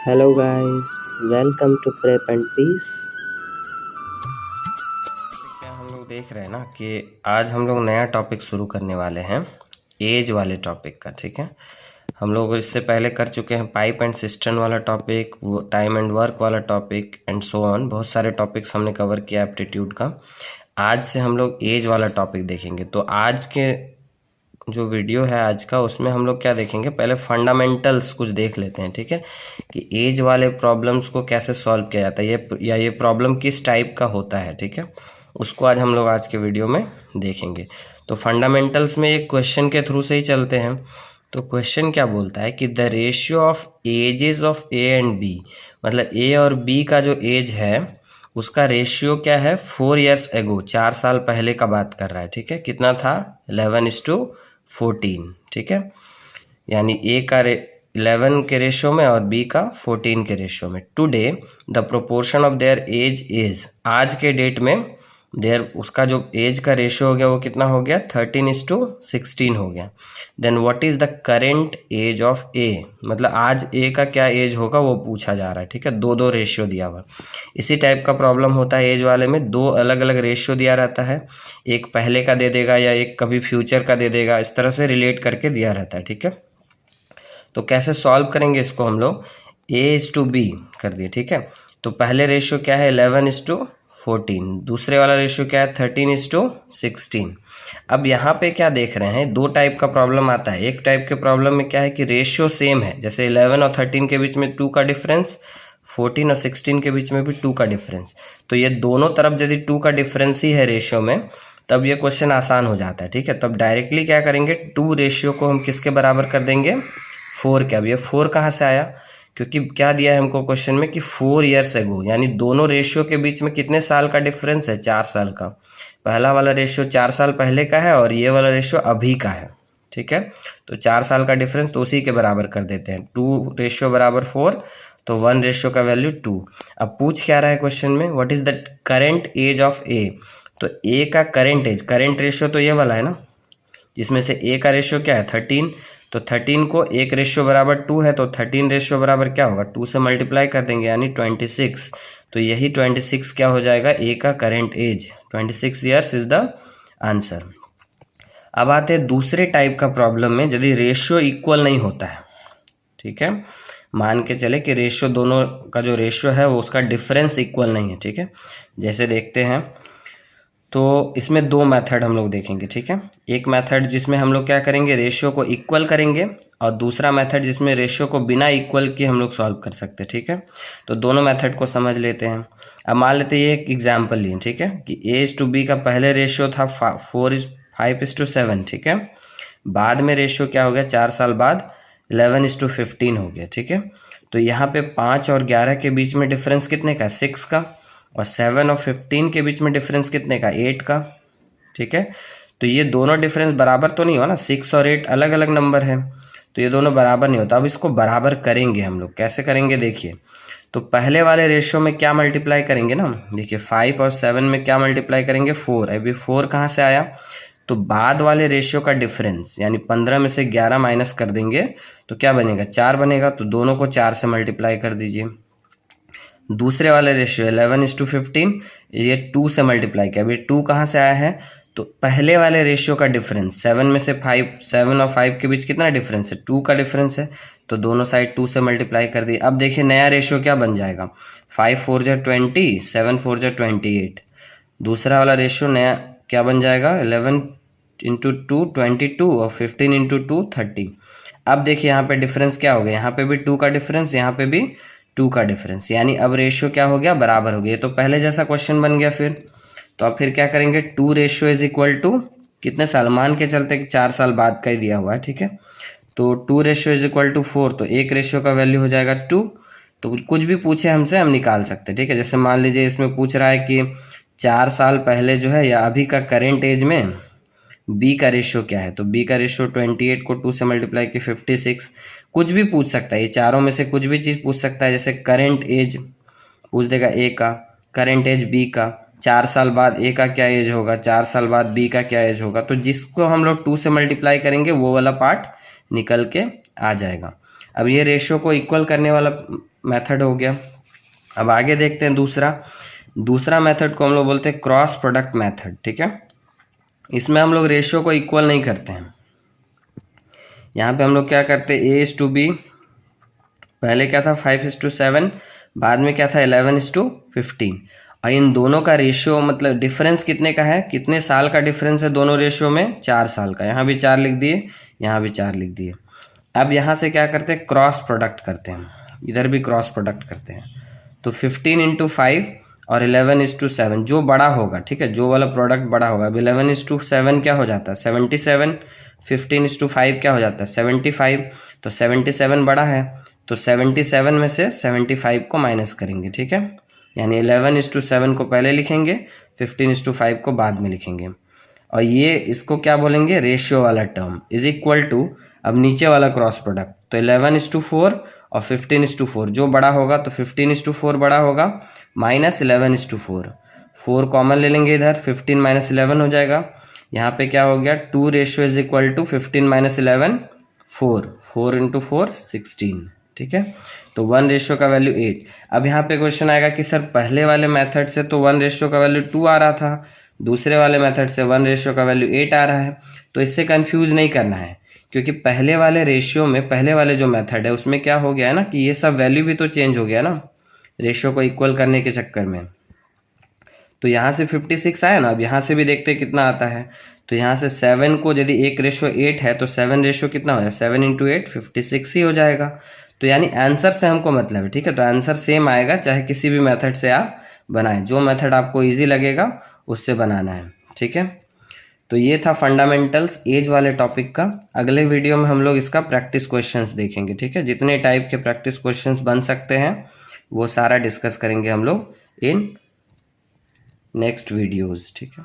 Hello guys, welcome to Prep and Peace। क्या हम लोग देख रहे हैं ना कि आज हम लोग नया टॉपिक शुरू करने वाले हैं एज वाले टॉपिक का। ठीक है, हम लोग इससे पहले कर चुके हैं पाइप एंड सिस्टम वाला टॉपिक, वो टाइम एंड वर्क वाला टॉपिक एंड सो ऑन। बहुत सारे टॉपिक्स हमने कवर किया एप्टीट्यूड का। आज से हम लोग एज वाला टॉपिक देखेंगे। तो आज के जो वीडियो है आज का, उसमें हम लोग क्या देखेंगे, पहले फंडामेंटल्स कुछ देख लेते हैं। ठीक है, कि एज वाले प्रॉब्लम्स को कैसे सॉल्व किया जाता है, ये प्रॉब्लम किस टाइप का होता है। ठीक है, उसको आज हम लोग आज के वीडियो में देखेंगे। तो फंडामेंटल्स में एक क्वेश्चन के थ्रू से ही चलते हैं। तो क्वेश्चन क्या बोलता है कि the ratio of ages of A and B, मतलब ए और बी का जो एज है उसका रेशियो क्या है, 4 years एगो, 4 साल पहले का बात कर रहा है। ठीक है, कितना था, 11:14। ठीक है, यानी ए का 11 के रेशियो में और बी का 14 के रेशियो में। Today the proportion of their age is, आज के डेट में देयर उसका जो एज का रेशियो हो गया वो कितना हो गया, 13:16 हो गया। Then what is the current age of A, मतलब आज ए का क्या एज होगा वो पूछा जा रहा है। ठीक है, दो दो रेशियो दिया हुआ। इसी टाइप का प्रॉब्लम होता है एज वाले में, दो अलग अलग रेशियो दिया रहता है, एक पहले का दे देगा या एक कभी फ्यूचर का दे देगा, इस तरह से रिलेट करके दिया रहता है। ठीक है, तो कैसे सॉल्व करेंगे इसको, हम लोग A:B कर दिए। ठीक है, तो पहले रेशियो क्या है, 11:14, दूसरे वाला रेशियो क्या है, 13:16। अब यहाँ पे क्या देख रहे हैं, दो टाइप का प्रॉब्लम आता है। एक टाइप के प्रॉब्लम में क्या है कि रेशियो सेम है, जैसे 11 और 13 के बीच में 2 का डिफरेंस, 14 और 16 के बीच में भी 2 का डिफरेंस। तो ये दोनों तरफ यदि 2 का डिफरेंस ही है रेशियो में, तब ये क्वेश्चन आसान हो जाता है। ठीक है, तब डायरेक्टली क्या करेंगे, 2 रेशियो को हम किसके बराबर कर देंगे, 4 के। अब ये 4 कहाँ से आया, क्योंकि क्या दिया है हमको क्वेश्चन में कि 4 years एगो, यानी दोनों रेशियो के बीच में कितने साल का डिफरेंस है, 4 साल का। पहला वाला रेशियो 4 साल पहले का है और ये वाला रेशियो अभी का है। ठीक है, तो 4 साल का डिफरेंस तो उसी के बराबर कर देते हैं, 2 रेशियो बराबर 4, तो 1 रेशियो का वैल्यू 2। अब पूछ क्या रहा है क्वेश्चन में, what is the current age of A. तो ए का करेंट एज, करेंट रेशियो तो ये वाला है ना, जिसमें से ए का रेशियो क्या है, 13। तो 13 को एक रेशियो बराबर 2 है, तो 13 रेशियो बराबर क्या होगा, 2 से मल्टीप्लाई कर देंगे, यानी 26। तो यही 26 क्या हो जाएगा, ए का current age, 26 years is the answer. अब आते हैं दूसरे टाइप का प्रॉब्लम में, यदि रेशियो इक्वल नहीं होता है। ठीक है, मान के चले कि रेशियो, दोनों का जो रेशियो है वो उसका डिफरेंस इक्वल नहीं है। ठीक है, जैसे देखते हैं, तो इसमें दो मेथड हम लोग देखेंगे। ठीक है, एक मेथड जिसमें हम लोग क्या करेंगे, रेशियो को इक्वल करेंगे, और दूसरा मेथड जिसमें रेशियो को बिना इक्वल के हम लोग सॉल्व कर सकते हैं। ठीक है, तो दोनों मेथड को समझ लेते हैं। अब मान लेते हैं ये एक एग्जाम्पल लिए। ठीक है, कि A:B का पहले रेशियो था 5:7। ठीक है, बाद में रेशियो क्या हो गया, 4 साल बाद 11:15 हो गया। ठीक है, तो यहाँ पे 5 और 11 के बीच में डिफरेंस कितने का, 6 का, और 7 और 15 के बीच में डिफरेंस कितने का, 8 का। ठीक है, तो ये दोनों डिफरेंस बराबर तो नहीं हो ना, 6 और 8 अलग अलग नंबर है, तो ये दोनों बराबर नहीं होता। अब इसको बराबर करेंगे हम लोग, कैसे करेंगे देखिए। तो पहले वाले रेशियो में क्या मल्टीप्लाई करेंगे ना, देखिए 5 और 7 में क्या मल्टीप्लाई करेंगे, 4। अभी 4 कहाँ से आया, तो बाद वाले रेशियो का डिफरेंस, यानी 15 में से 11 माइनस कर देंगे तो क्या बनेगा, 4 बनेगा। तो दोनों को 4 से मल्टीप्लाई कर दीजिए। दूसरे वाले रेशियो 11:15, ये 2 से मल्टीप्लाई किया। अभी 2 कहाँ से आया है, तो पहले वाले रेशियो का डिफरेंस, 7 में से 5, 7 और 5 के बीच कितना डिफरेंस है, 2 का डिफरेंस है, तो दोनों साइड 2 से मल्टीप्लाई कर दी। अब देखिए नया रेशियो क्या बन जाएगा, 5×4 = 20, 7×4 = 28। दूसरा वाला रेशियो नया क्या बन जाएगा, 11×2 22 और 15×2 30। अब देखिए यहाँ पे डिफरेंस क्या हो गया, यहाँ पे भी 2 का डिफरेंस, यहाँ पे भी 2 का डिफरेंस, यानी अब रेशियो क्या हो गया, बराबर हो गया। तो पहले जैसा क्वेश्चन बन गया फिर। तो अब फिर क्या करेंगे, 2 रेशियो इज इक्वल टू कितने साल, मान के चलते कि 4 साल बाद का ही दिया हुआ है। ठीक है, तो 2 रेशियो इज इक्वल टू 4, तो एक रेशियो का वैल्यू हो जाएगा 2। तो कुछ भी पूछे हमसे हम निकाल सकते हैं। ठीक है, जैसे मान लीजिए इसमें पूछ रहा है कि 4 साल पहले जो है या अभी का करेंट एज में बी का रेशियो क्या है, तो बी का रेशियो 28 को 2 से मल्टीप्लाई की 56। कुछ भी पूछ सकता है, ये चारों में से कुछ भी चीज़ पूछ सकता है। जैसे करेंट एज पूछ देगा ए का, करेंट एज बी का, 4 साल बाद ए का क्या एज होगा, 4 साल बाद बी का क्या एज होगा। तो जिसको हम लोग 2 से मल्टीप्लाई करेंगे वो वाला पार्ट निकल के आ जाएगा। अब ये रेशियो को इक्वल करने वाला मेथड हो गया। अब आगे देखते हैं दूसरा मेथड को हम लोग बोलते हैं क्रॉस प्रोडक्ट मेथड, ठीक है। इसमें हम लोग रेशियो को इक्वल नहीं करते हैं। यहाँ पे हम लोग क्या करते हैं, A:B, पहले क्या था 5:7, बाद में क्या था 11:15, और इन दोनों का रेशियो मतलब डिफरेंस कितने का है, कितने साल का डिफरेंस है दोनों रेशियो में, 4 साल का। यहाँ भी 4 लिख दिए, यहाँ भी 4 लिख दिए। अब यहाँ से क्या करते हैं, क्रॉस प्रोडक्ट करते हैं, इधर भी क्रॉस प्रोडक्ट करते हैं। तो 15 × 5 और 11:7 जो बड़ा होगा, ठीक है, जो वाला प्रोडक्ट बड़ा होगा। अब 11:7 क्या हो जाता है 77, 15:5 क्या हो जाता है 75, तो 77 बड़ा है, तो 77 में से 75 को माइनस करेंगे, ठीक है। यानी 11:7 को पहले लिखेंगे, 15:5 को बाद में लिखेंगे। और ये इसको क्या बोलेंगे, रेशियो वाला टर्म इज इक्वल टू, अब नीचे वाला क्रॉस प्रोडक्ट, तो 11:4 और 15:4 जो बड़ा होगा तो 15:4 बड़ा होगा, माइनस 11:4, 4 कॉमन ले लेंगे इधर, 15 - 11 हो जाएगा। यहाँ पे क्या हो गया, 2 रेशियो इज इक्वल टू 15 - 11 4, 4 × 4 16, ठीक है। तो 1 रेशियो का वैल्यू 8। अब यहाँ पे क्वेश्चन आएगा कि सर पहले वाले मेथड से तो 1 रेशियो का वैल्यू 2 आ रहा था, दूसरे वाले मेथड से 1 रेशियो का वैल्यू 8 आ रहा है। तो इससे कंफ्यूज नहीं करना है, क्योंकि पहले वाले रेशियो में, पहले वाले जो मेथड है उसमें क्या हो गया है ना कि ये सब वैल्यू भी तो चेंज हो गया ना रेशियो को इक्वल करने के चक्कर में। तो यहाँ से 56 आया ना, अब यहाँ से भी देखते हैं कितना आता है। तो यहाँ से 7 को यदि 1:8 है तो 7 रेशियो कितना हो जाएगा, 7 × 8 56 ही हो जाएगा। तो यानी आंसर से हमको मतलब है, ठीक है। तो आंसर सेम आएगा, चाहे किसी भी मेथड से आप बनाएं, जो मेथड आपको ईजी लगेगा उससे बनाना है, ठीक है। तो ये था फंडामेंटल्स एज वाले टॉपिक का। अगले वीडियो में हम लोग इसका प्रैक्टिस क्वेश्चंस देखेंगे, ठीक है। जितने टाइप के प्रैक्टिस क्वेश्चंस बन सकते हैं वो सारा डिस्कस करेंगे हम लोग इन नेक्स्ट वीडियोस, ठीक है।